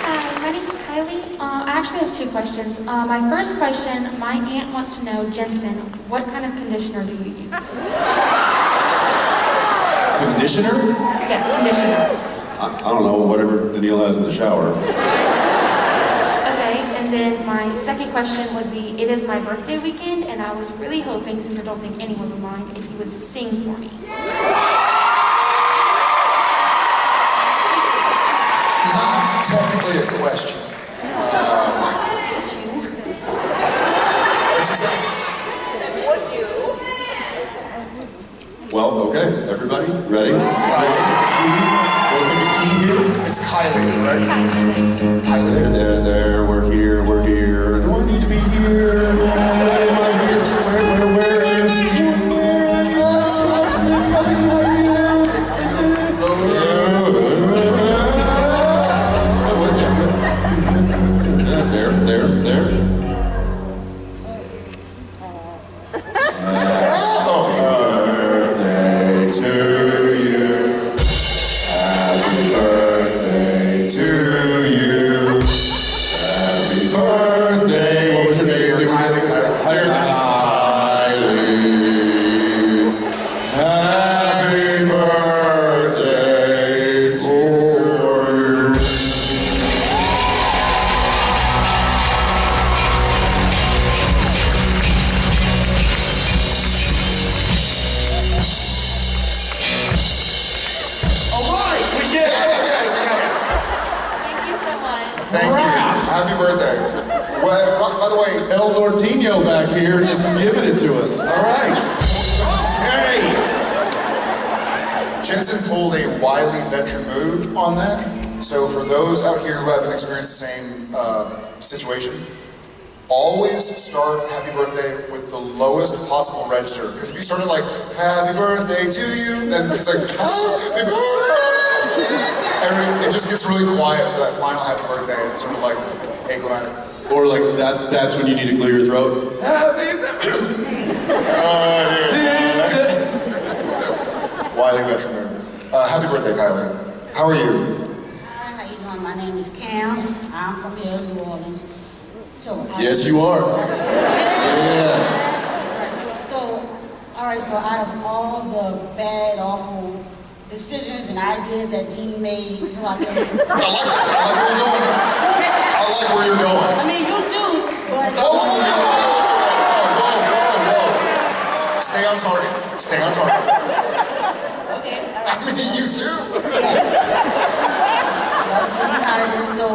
M: Hi, my name's Kylie. I actually have 2 questions. My first question, my aunt wants to know, Jensen, what kind of conditioner do you use?
A: Conditioner?
M: Yes, conditioner.
A: I don't know, whatever Danielle has in the shower.
M: Okay, and then my second question would be, it is my birthday weekend, and I was really hoping, since I don't think anyone would mind, if you would sing for me.
B: Not technically a question.
L: Would you?
A: Well, okay, everybody, ready?
B: Kylie.
A: Open the key here.
B: It's Kylie, right?
A: Kylie. There, we're here. Do I need to be here? Where am I here? Where are you? Where are you? It's coming to there.
B: By the way,
A: El Nortino back here just giving it to us. All right. Hey.
B: Jensen pulled a wily venture move on that. So for those out here who haven't experienced the same situation, always start happy birthday with the lowest possible register. Because if you started like, happy birthday to you, then it's like, happy birthday. It just gets really quiet for that final happy birthday. It's sort of like aclimatic.
A: Or like that's when you need to clear your throat. Happy
B: Wily venture move. Happy birthday, Kylie. How are you?
N: Hi, how you doing? My name is Cam. I'm from here in New Orleans.
A: Yes, you are.
N: Yeah. So, all right. So out of all the bad, awful decisions and ideas that Dean made throughout the...
B: I like where you're going.
N: I mean, you too, but...
B: Whoa. Stay on target. Stay on target.
N: Okay, all
B: I
N: right.
B: mean, you too.
N: Yeah. Out of this, so,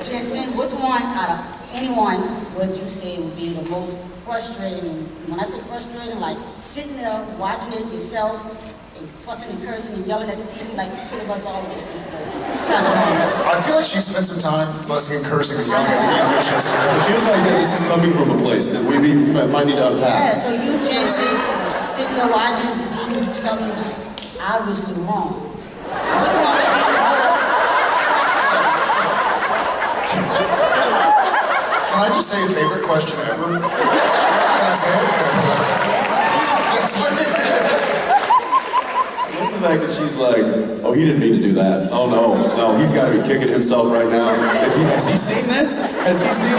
N: Jensen, which one out of anyone would you say would be the most frustrating? When I say frustrating, like sitting there watching it yourself, and fussing and cursing and yelling at the TV, like pretty much all of it. Kind of moments.
B: I feel like she spent some time fussing and cursing and yelling at Dean Winchester.
A: It feels like this is coming from a place that we might need to unpack.
N: Yeah, so you, Jensen, sitting there watching Dean do something just obviously wrong. Which one would be the worst?
B: Can I just say a favorite question ever? Can I say it? Yes, please.
A: The fact that she's like, oh, he didn't mean to do that. Oh no, he's got to be kicking himself right now. Has he seen this? Has he seen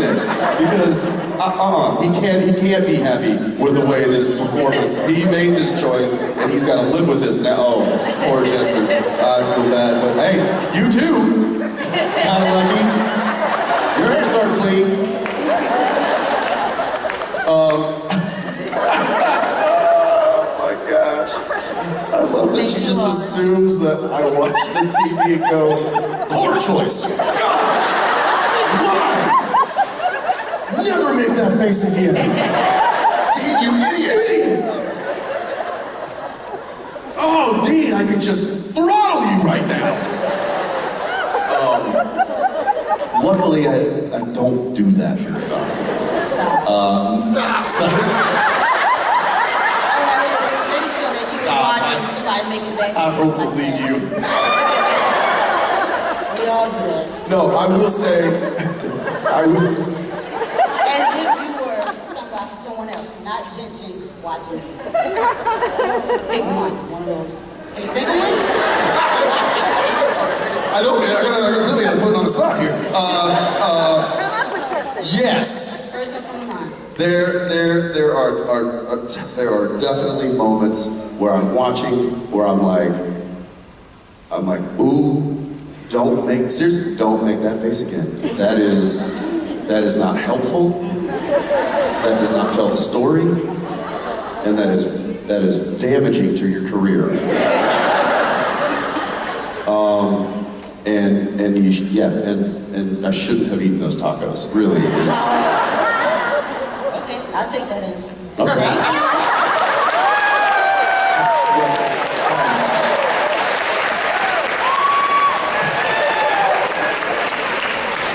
A: this? Because he can't be happy with the way this performance. He made this choice, and he's got to live with this now. Oh, poor Jensen. I feel bad, but hey, you too. Padalecki. Your hands aren't clean. Oh my gosh. I love that she just assumes that I watch the TV and go, poor choice. Gosh! Why? Never make that face again. Dean, you idiot! Oh, Dean, I could just throttle you right now. Luckily, I don't do that very often. Stop. I don't believe you.
N: We all do that.
A: No, I will say, I will.
N: As if you were someone else, not Jensen watching you. Pick one of those. Can you pick one?
A: I don't, I really gotta put it on the spot here. Yes.
N: First one from the mind.
A: There are definitely moments where I'm watching, where I'm like, ooh, seriously, don't make that face again. That is not helpful. That does not tell the story, and that is damaging to your career. And I shouldn't have eaten those tacos. Really, it's.
N: Okay, I'll take that answer.
A: Okay.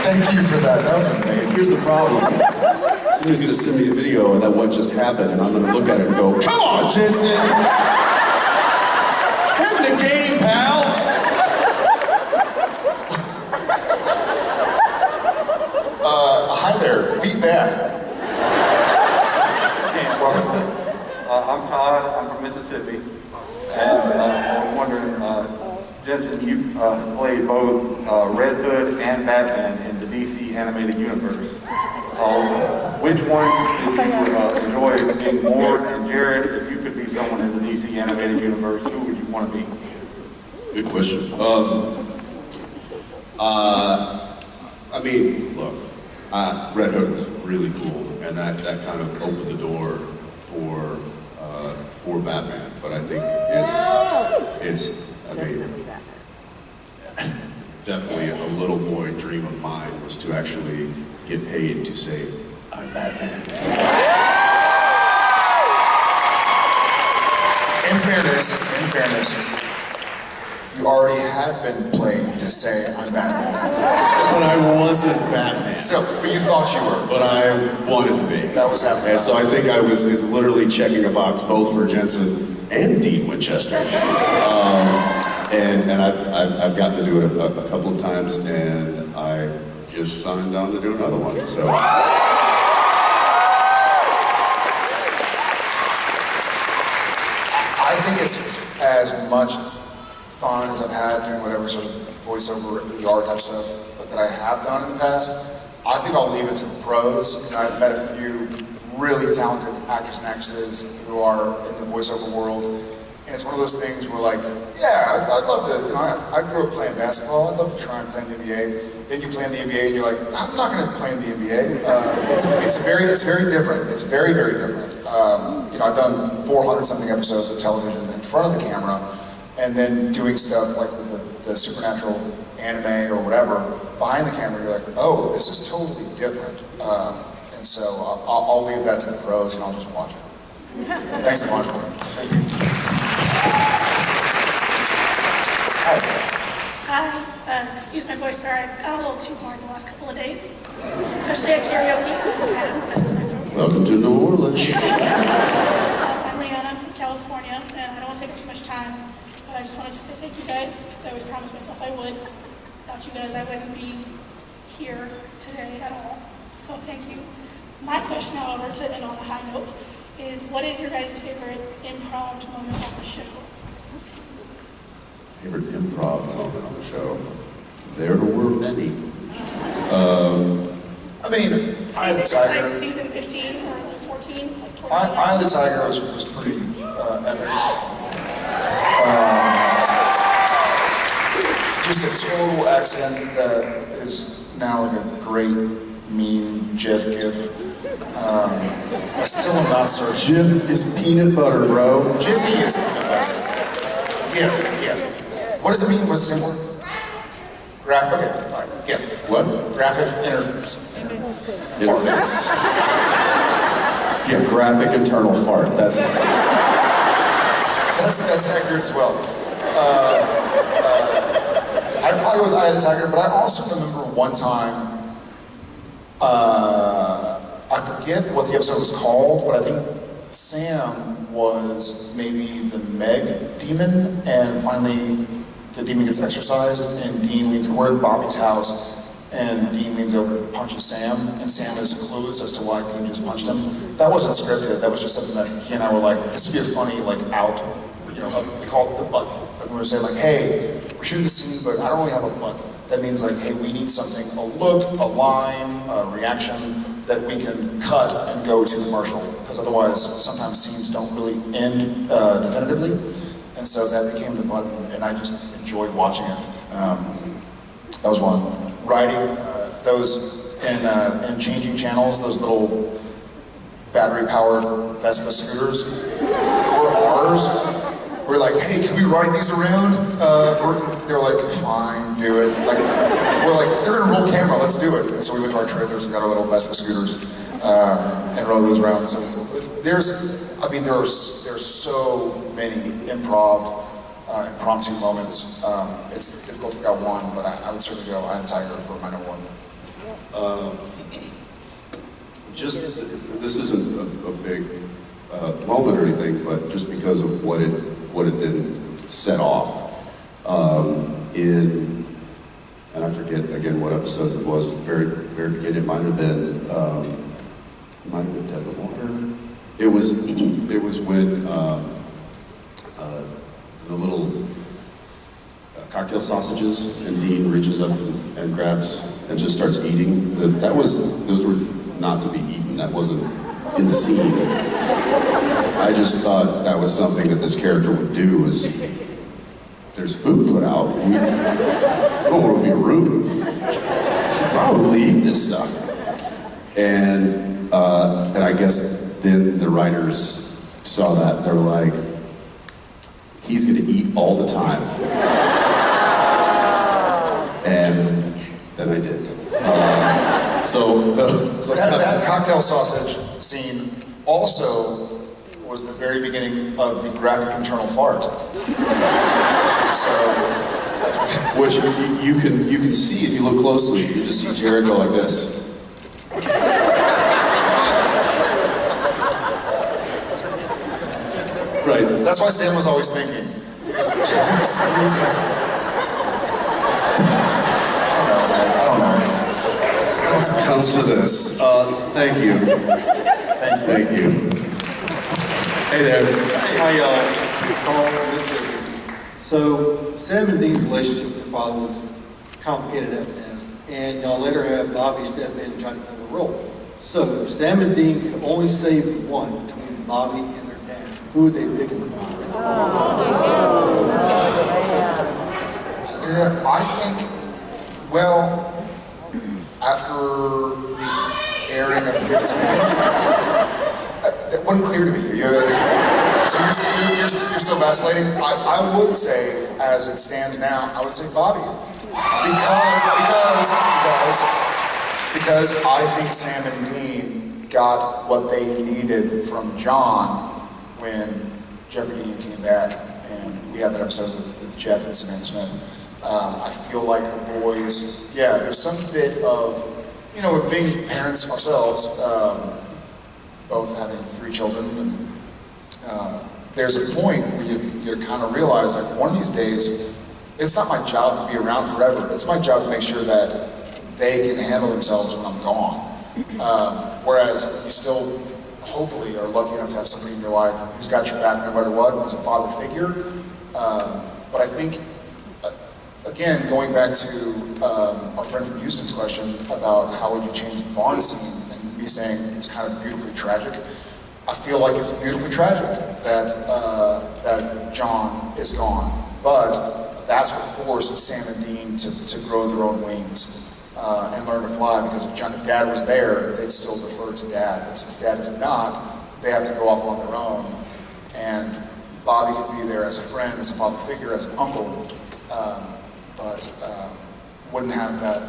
B: Thank you for that. That was amazing.
A: Here's the problem. Somebody's going to send me a video of what just happened, and I'm going to look at it and go, come on, Jensen! Head in the game, pal!
B: Hi there. Beat that.
O: I'm Todd. I'm from Mississippi. And I'm wondering, Jensen, you played both Red Hood and Batman in the DC animated universe. Which one did you enjoy being more? And Jared, if you could be someone in the DC animated universe, who would you want to be?
A: Good question. I mean, look, Red Hood was really cool, and that kind of opened the door for Batman. But I think definitely a little boy dream of mine was to actually get paid to say, I'm Batman.
B: In fairness, you already had been played to say, I'm Batman.
A: But I wasn't Batman.
B: But you thought you were.
A: But I wanted to be.
B: That was after.
A: And so I think I was literally checking a box both for Jensen and Dean Winchester. And I've gotten to do it a couple of times, and I just signed on to do another one. So.
B: I think it's as much fun as I've had doing whatever sort of voiceover ER type stuff that I have done in the past. I think I'll leave it to the pros. You know, I've met a few really talented actors and actresses who are in the voiceover world, and it's one of those things where, like, yeah, I'd love to. You know, I grew up playing basketball. I'd love to try and play in the NBA. Then you play in the NBA, and you're like, I'm not going to play in the NBA. It's very different. It's very, very different. You know, I've done 400-something episodes of television in front of the camera, and then doing stuff like with the supernatural anime or whatever behind the camera. You're like, oh, this is totally different. And so I'll leave that to the pros, and I'll just watch it. Thanks a bunch.
P: Hi. Excuse my voice, sorry. I got a little too hard the last couple of days, especially at karaoke. Kind of messed up my throat.
A: Welcome to New Orleans.
P: I'm Leanna. I'm from California, and I don't want to take up too much time, but I just wanted to say thank you guys, because I always promised myself I would. Without you guys, I wouldn't be here today at all. So thank you. My question, however, to end on a high note, is what is your guys' favorite improv moment on the show?
A: Favorite improv moment on the show? There were many.
B: I mean, Eye of the Tiger.
P: Like season 15 or like 14? Like
B: Eye of the Tiger was pretty epic. just a total accident that is now like a great meme GIF. I still am not certain.
A: Jif is peanut butter, bro.
B: Jiffy is peanut butter. GIF. What does it mean? What's the same word? Okay, all right, GIF.
A: What?
B: Graphic interface.
A: Yeah, graphic internal fart. That's
B: accurate as well. I probably was Eye of the Tiger, but I also remember one time, I forget what the episode was called, but I think Sam was maybe the Meg demon, and finally the demon gets exorcised, and Dean leans, we're in Bobby's house, and Dean leans over and punches Sam, and Sam is clueless as to why Dean just punched him. That wasn't scripted, that was just something that he and I were like, this would be a funny, like, out, you know, we call it the button. Like when we were saying, like, hey, we're shooting the scene, but I don't really have a button. That means, like, hey, we need something, a look, a line, a reaction, that we can cut and go to commercial, because otherwise, sometimes scenes don't really end definitively. And so that became the button, and I just enjoyed watching it. That was one. Riding those and changing channels, those little battery-powered Vespa scooters were ours. We're like, hey, can we ride these around? They're like, fine, do it. Like, we're like, they're gonna roll camera, let's do it. And so we went to our trailers and got our little Vespa scooters and rode those around. So there's so many impromptu moments. It's difficult to pick out one, but I would certainly go Eye of the Tiger for my number one.
A: This isn't a big moment or anything, but just because of what it didn't set off. And I forget again what episode it was. Very beginning. It might have been Dead in the Water. It was when the little cocktail sausages, and Dean reaches up and grabs and just starts eating. Those were not to be eaten. That wasn't in the scene. I just thought that was something that this character would do. Is there's food put out. I don't want to be rude. You should probably eat this stuff. And I guess then the writers saw that and they were like, he's going to eat all the time. And then I did.
B: That cocktail sausage scene also was the very beginning of the graphic internal fart.
A: Which you can see if you look closely. You just see Jared go like this. Right.
B: That's why Sam was always thinking. I don't know.
A: It comes to this. Thank you. Thank you. Hey there.
Q: Hi, y'all. So, Sam and Dean's relationship with their father was complicated at best, and y'all later had Bobby step in and try to fill the role. So, if Sam and Dean could only save one between Bobby and their dad, who would they pick in the final?
B: I think, well, after the airing of 15, it wasn't clear to me. So you're still vacillating? I would say, as it stands now, I would say Bobby. Because I think Sam and Dean got what they needed from John when Jeffrey Dean came back, and we had that episode with Jeff and Samantha Smith. I feel like the boys, yeah, there's some bit of, with being parents ourselves, both having 3 children, and there's a point where you kind of realize, like, one of these days, it's not my job to be around forever. It's my job to make sure that they can handle themselves when I'm gone. Whereas you still, hopefully, are lucky enough to have somebody in your life who's got your back no matter what, as a father figure. But I think, again, going back to our friend from Houston's question about how would you change the barn scene, and me saying it's kind of beautifully tragic, I feel like it's beautifully tragic that John is gone. But that's what forced Sam and Dean to grow their own wings and learn to fly, because if Dad was there, they'd still defer to Dad. But since Dad is not, they have to go off on their own. And Bobby could be there as a friend, as a father figure, as an uncle, but wouldn't have that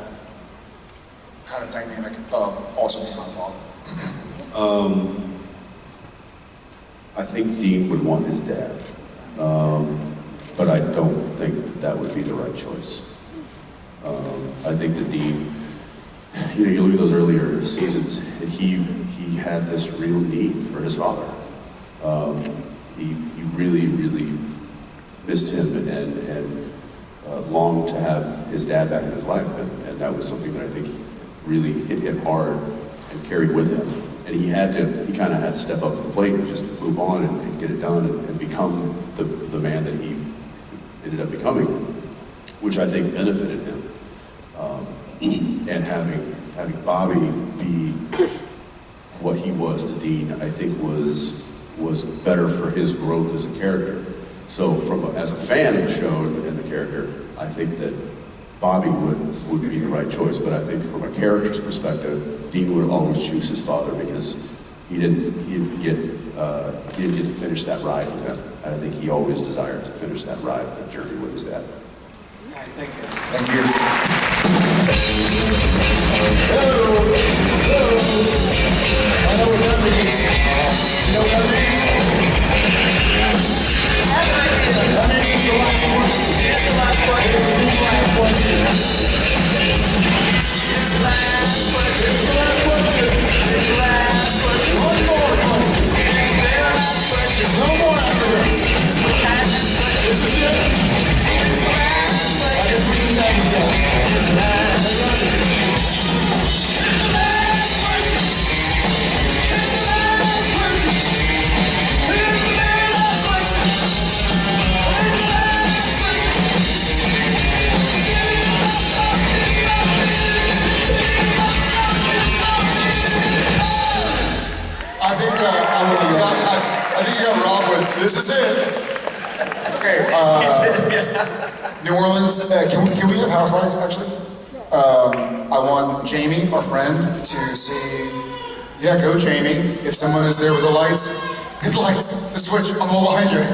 B: kind of dynamic of also being my father.
A: I think Dean would want his dad, but I don't think that would be the right choice. I think that Dean, you look at those earlier seasons, and he had this real need for his father. He really, really missed him and longed to have his dad back in his life, and that was something that I think really hit him hard and carried with him. And he kind of had to step up to the plate and just move on and get it done and become the man that he ended up becoming, which I think benefited him. And having Bobby be what he was to Dean, I think was better for his growth as a character. So as a fan of the show and the character, I think that Bobby would be the right choice. But I think from a character's perspective, Dean would always choose his father because he didn't get to finish that ride with him. And I think he always desired to finish that ride, that journey with his dad.
B: Thank you. Thank you.
C: I know what that means. You know what that means? That means it's the last one. It's the last one. It's the last one. It's the last question. It's the last question. It's the last question. One more question. It's the last question. No more after this. It's the last question. This is it. It's the last question. I guess we can have it done. It's the last question.
B: I think you got robbed with, this is it. Okay, New Orleans, can we have house lights, actually? I want Jamie, our friend, to see, yeah, go Jamie. If someone is there with the lights, hit the lights, the switch on the wall behind you. Hit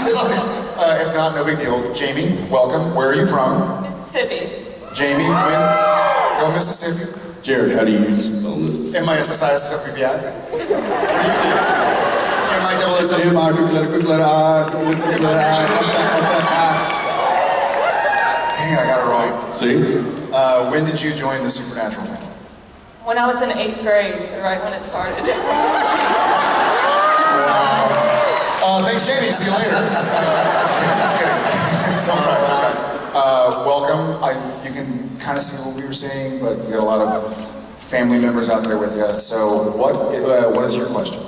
B: the lights. If not, no big deal. Jamie, welcome. Where are you from?
G: Mississippi.
B: Jamie, go Mississippi.
A: Jared, how do you spell this?
B: M-I-S-S-I-S-S-F-B-I. What do you do? M-I-double-S-S.
A: M-I, quick letter I, quick letter I.
B: Dang, I got it wrong.
A: See?
B: When did you join the Supernatural family?
G: When I was in 8th grade, so right when it started.
B: Wow. Thanks, Jamie. See you later. Don't cry. Welcome. You can kind of see what we were saying, but we got a lot of family members out there with you. So what is your question?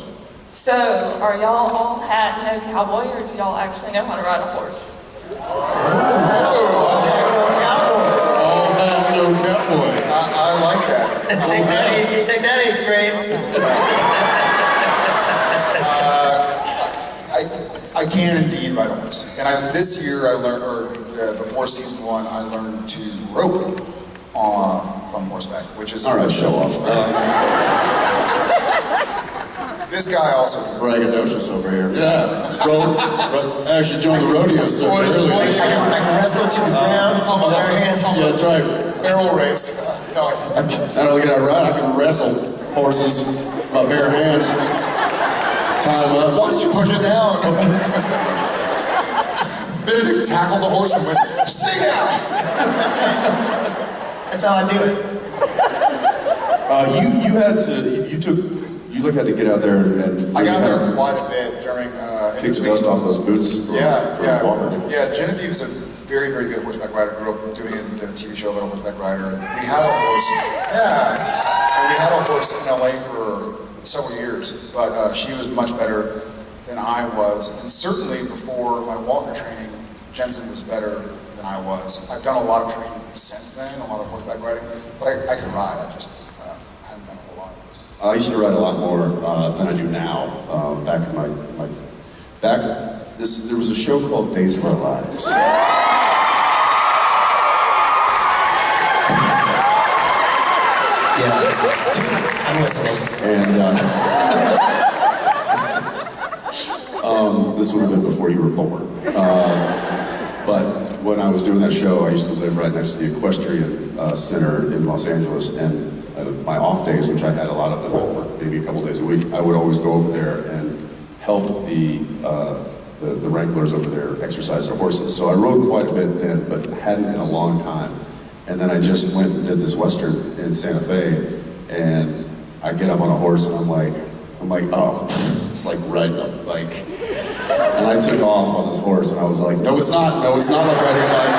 G: So, are y'all all hat no cowboy, or do y'all actually know how to ride a horse?
A: All hat no cowboy.
B: I like that.
C: Take that 8th grade.
B: I can indeed ride a horse. And this year I learned, before season 1, I learned to rope from horseback, which is...
A: All right, show off.
B: This guy also...
A: Braggadocious over here. Yeah. I actually joined the rodeo circuit earlier.
C: I can wrestle to the ground on my bare hands.
A: Yeah, that's right.
B: Barrel race.
A: Not only can I ride, I can wrestle horses with my bare hands. Tie them up.
B: Why did you push it down? Benedict tackled the horse and went, stay down!
C: That's how I do it.
B: You
A: had to get out there and
B: I got there quite a bit during...
A: kick the dust off those boots.
B: Yeah, Genevieve is a very, very good horseback rider. Grew up doing it in a TV show about a horseback rider. And we had a horse, and we had a horse in LA for several years, but she was much better than I was. And certainly before my walker training, Jensen was better than I was. I've done a lot of training since then, a lot of horseback riding, but I can ride, I just haven't done a whole lot.
A: I used to ride a lot more than I do now. Back in there was a show called Days of Our Lives.
B: I'm listening.
A: And this would have been before you were born. But when I was doing that show, I used to live right next to the Equestrian Center in Los Angeles, and my off days, which I had a lot of them, I worked maybe a couple days a week, I would always go over there and help the wranglers over there exercise their horses. So I rode quite a bit then, but hadn't in a long time. And then I just went and did this Western in Santa Fe, and I get up on a horse and I'm like, oh, it's like riding up, like, and I took off on this horse and I was like, no, it's not like riding a bike.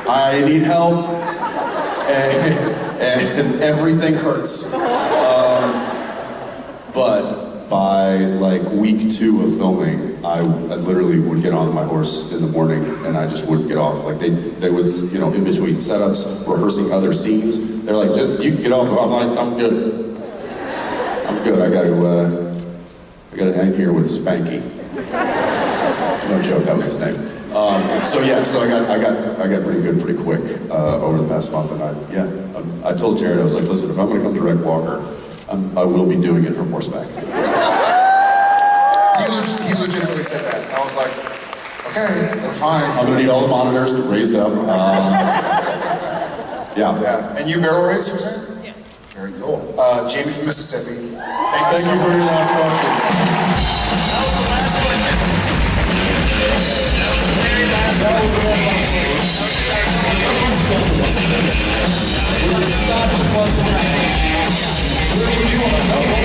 A: I need help, and everything hurts. But by like week 2 of filming, I literally would get on my horse in the morning and I just wouldn't get off. Like they would, you know, in between setups, rehearsing other scenes, they're like, just, you can get off. I'm like, I'm good. I'm good. I gotta hang here with Spanky. No joke, that was his name. So yeah, so I got pretty good pretty quick over the past month, and I told Jared, I was like, listen, if I'm gonna come direct Walker, I will be doing it from horseback.
B: He legitimately said that. I was like, okay, we're fine.
A: I'm gonna need all the monitors to raise up.
B: Yeah. And you barrel race, you're saying? Yes. Very cool. Jamie from Mississippi.
A: Thank you for your last question.
C: We're going to start the question. Where do you want to go?